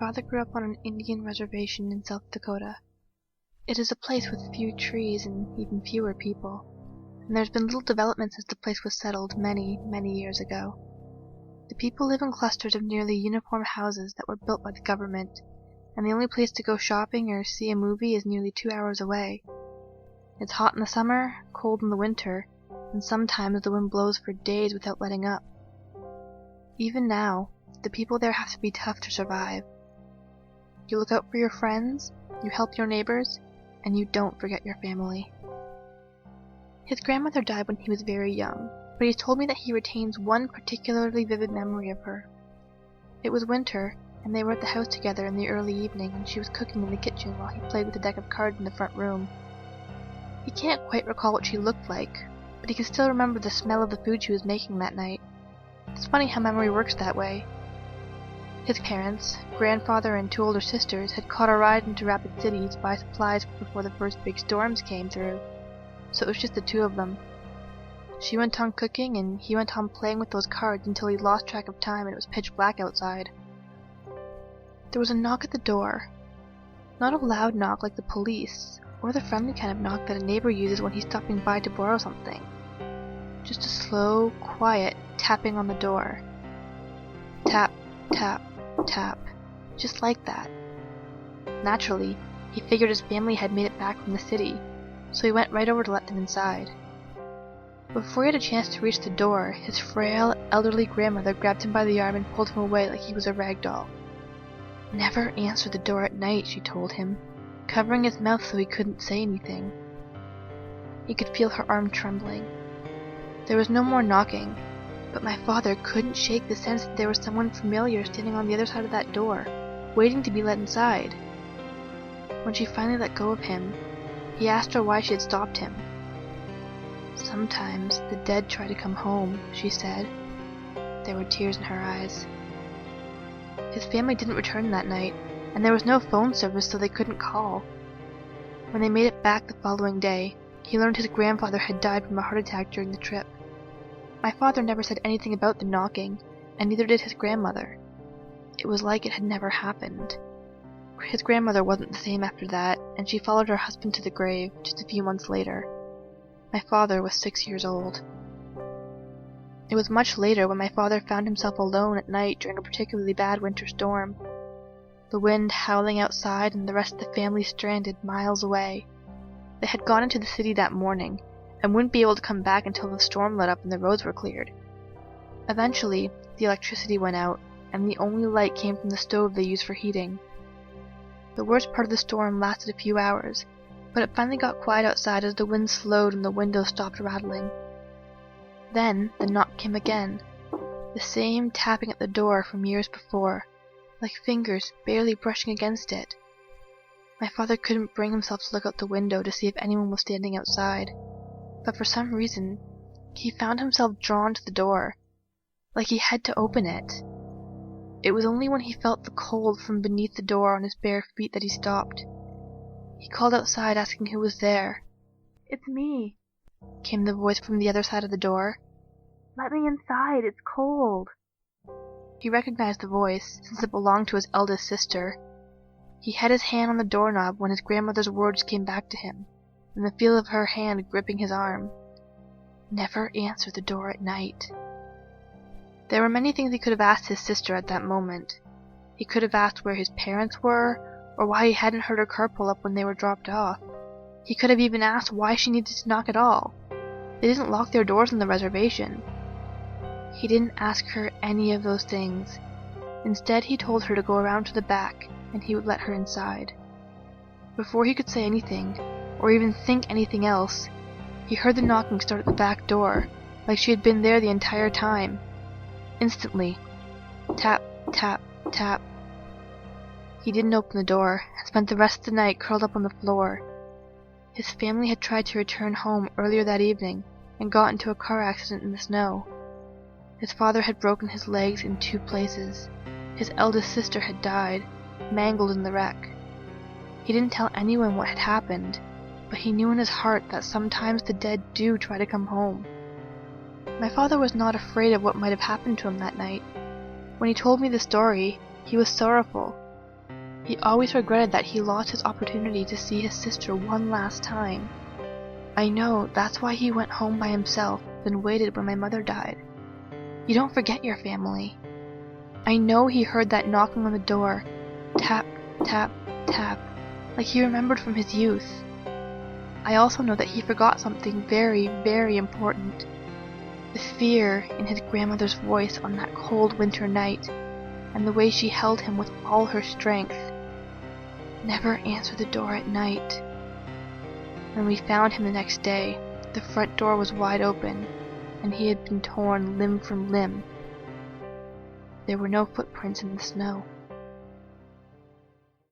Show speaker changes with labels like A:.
A: father grew up on an Indian reservation in South Dakota. It is a place with few trees and even fewer people, and there's been little development since the place was settled many, many years ago. The people live in clusters of nearly uniform houses that were built by the government, and the only place to go shopping or see a movie is nearly 2 hours away. It's hot in the summer, cold in the winter, and sometimes the wind blows for days without letting up. Even now, the people there have to be tough to survive. You look out for your friends, you help your neighbors, and you don't forget your family. His grandmother died when he was very young, but he's told me that he retains one particularly vivid memory of her. It was winter, and they were at the house together in the early evening, and she was cooking in the kitchen while he played with a deck of cards in the front room. He can't quite recall what she looked like, but he can still remember the smell of the food she was making that night. It's funny how memory works that way. His parents, grandfather, and 2 older sisters had caught a ride into Rapid City to buy supplies before the first big storms came through, so it was just the 2 of them. She went on cooking, and he went on playing with those cards until he lost track of time and it was pitch black outside. There was a knock at the door. Not a loud knock like the police, or the friendly kind of knock that a neighbor uses when he's stopping by to borrow something. Just a slow, quiet tapping on the door. Tap, tap, tap. Just like that. Naturally, he figured his family had made it back from the city, so he went right over to let them inside. Before he had a chance to reach the door, his frail, elderly grandmother grabbed him by the arm and pulled him away like he was a rag doll. Never answer the door at night, she told him, covering his mouth so he couldn't say anything. He could feel her arm trembling. There was no more knocking, but my father couldn't shake the sense that there was someone familiar standing on the other side of that door, waiting to be let inside. When she finally let go of him, he asked her why she had stopped him. "Sometimes the dead try to come home," she said. There were tears in her eyes. His family didn't return that night, and there was no phone service, so they couldn't call. When they made it back the following day, he learned his grandfather had died from a heart attack during the trip. My father never said anything about the knocking, and neither did his grandmother. It was like it had never happened. His grandmother wasn't the same after that, and she followed her husband to the grave just a few months later. My father was 6 years old. It was much later when my father found himself alone at night during a particularly bad winter storm. The wind howling outside and the rest of the family stranded miles away. They had gone into the city that morning, and wouldn't be able to come back until the storm let up and the roads were cleared. Eventually, the electricity went out, and the only light came from the stove they used for heating. The worst part of the storm lasted a few hours, but it finally got quiet outside as the wind slowed and the windows stopped rattling. Then the knock came again, the same tapping at the door from years before, like fingers barely brushing against it. My father couldn't bring himself to look out the window to see if anyone was standing outside, but for some reason, he found himself drawn to the door, like he had to open it. It was only when he felt the cold from beneath the door on his bare feet that he stopped. He called outside asking who was there. "It's me," came the voice from the other side of the door. "Let me inside, it's cold." He recognized the voice, since it belonged to his eldest sister. He had his hand on the doorknob when his grandmother's words came back to him, and the feel of her hand gripping his arm. Never answer the door at night. There were many things he could have asked his sister at that moment. He could have asked where his parents were, or why he hadn't heard her car pull up when they were dropped off. He could have even asked why she needed to knock at all. They didn't lock their doors on the reservation. He didn't ask her any of those things. Instead, he told her to go around to the back, and he would let her inside. Before he could say anything, or even think anything else, he heard the knocking start at the back door, like she had been there the entire time. Instantly. Tap, tap, tap. He didn't open the door, and spent the rest of the night curled up on the floor. His family had tried to return home earlier that evening, and got into a car accident in the snow. His father had broken his legs in 2 places. His eldest sister had died, mangled in the wreck. He didn't tell anyone what had happened, but he knew in his heart that sometimes the dead do try to come home. My father was not afraid of what might have happened to him that night. When he told me the story, he was sorrowful, He always regretted that he lost his opportunity to see his sister one last time. I know that's why he went home by himself, then waited when my mother died. You don't forget your family. I know he heard that knocking on the door, tap, tap, tap, like he remembered from his youth. I also know that he forgot something very, very important. The fear in his grandmother's voice on that cold winter night, and the way she held him with all her strength. Never answer the door at night. When we found him the next day, the front door was wide open, and he had been torn limb from limb. There were no footprints in the snow.